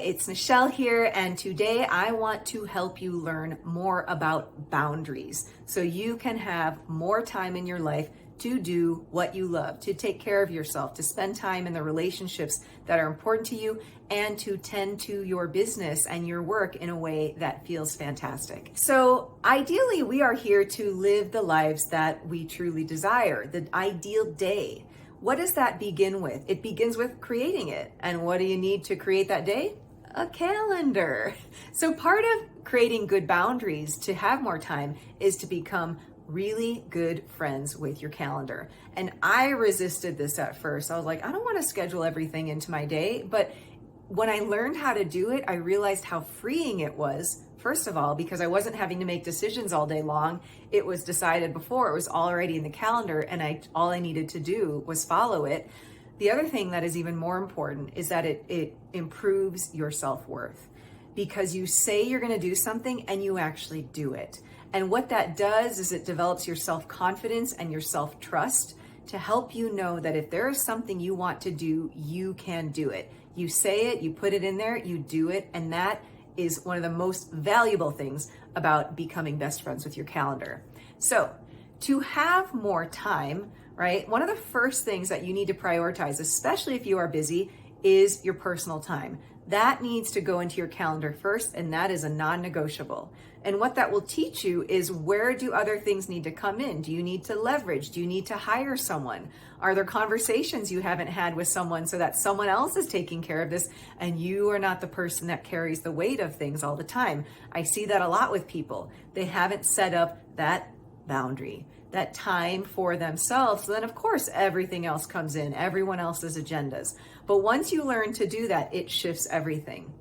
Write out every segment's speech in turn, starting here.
it's Michelle here, and today I want to help you learn more about boundaries so you can have more time in your life to do what you love, to take care of yourself, to spend time in the relationships that are important to you, and to tend to your business and your work in a way that feels fantastic. So ideally, we are here to live the lives that we truly desire, the ideal day. What does that begin with? It begins with creating it. And what do you need to create that day? A calendar. So part of creating good boundaries to have more time is to become really good friends with your calendar. And I resisted this at first. I was like, I don't want to schedule everything into my day. But when I learned how to do it, I realized how freeing it was. First of all, because I wasn't having to make decisions all day long. It was decided before, it was already in the calendar, and all I needed to do was follow it. The other thing that is even more important is that it improves your self-worth, because you say you're going to do something and you actually do it. And what that does is it develops your self-confidence and your self-trust to help you know that if there is something you want to do, you can do it. You say it, you put it in there, you do it, and that is one of the most valuable things about becoming best friends with your calendar. So to have more time, right, one of the first things that you need to prioritize, especially if you are busy, is your personal time. That needs to go into your calendar first, and that is a non-negotiable. And what that will teach you is, where do other things need to come in? Do you need to leverage? Do you need to hire someone? Are there conversations you haven't had with someone so that someone else is taking care of this and you are not the person that carries the weight of things all the time? I see that a lot with people. They haven't set up that boundary, that time for themselves. So then of course everything else comes in, everyone else's agendas. But once you learn to do that, it shifts everything.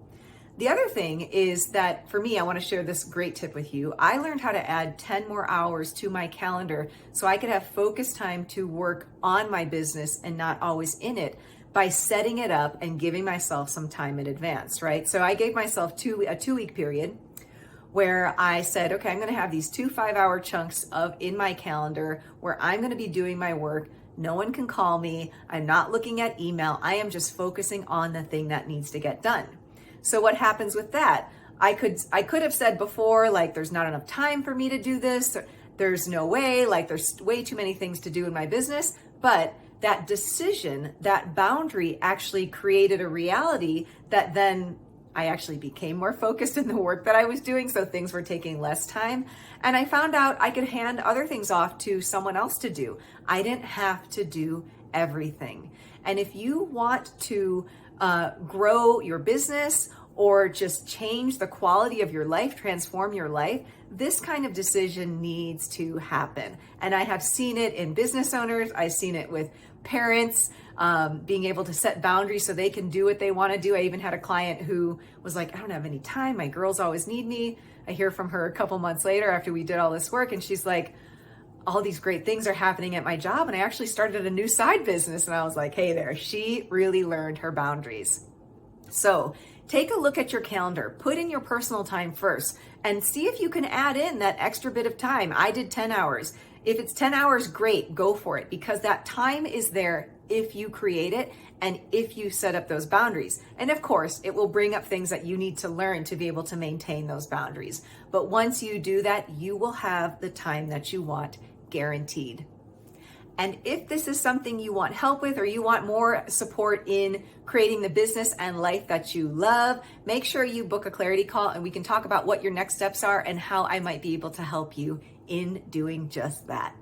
The other thing is that, for me, I want to share this great tip with you. I learned how to add 10 more hours to my calendar so I could have focused time to work on my business and not always in it, by setting it up and giving myself some time in advance, right? So I gave myself a 2-week period where I said, okay, I'm going to have these 2 5-hour chunks in my calendar where I'm going to be doing my work. No one can call me. I'm not looking at email. I am just focusing on the thing that needs to get done. So what happens with that? I could have said before, like, there's not enough time for me to do this. There's no way, like, there's way too many things to do in my business. But that decision, that boundary, actually created a reality that then I actually became more focused in the work that I was doing. So things were taking less time. And I found out I could hand other things off to someone else to do. I didn't have to do everything. And if you want to grow your business or just change the quality of your life, transform your life, this kind of decision needs to happen. And I have seen it in business owners. I've seen it with parents, being able to set boundaries so they can do what they want to do. I even had a client who was like, I don't have any time. My girls always need me. I hear from her a couple months later after we did all this work, and she's like, all these great things are happening at my job, and I actually started a new side business. And I was like, hey there, she really learned her boundaries. So take a look at your calendar, put in your personal time first, and see if you can add in that extra bit of time. I did 10 hours. If it's 10 hours, great, go for it, because that time is there if you create it and if you set up those boundaries. And of course, it will bring up things that you need to learn to be able to maintain those boundaries. But once you do that, you will have the time that you want, guaranteed. And if this is something you want help with, or you want more support in creating the business and life that you love, make sure you book a clarity call and we can talk about what your next steps are and how I might be able to help you in doing just that.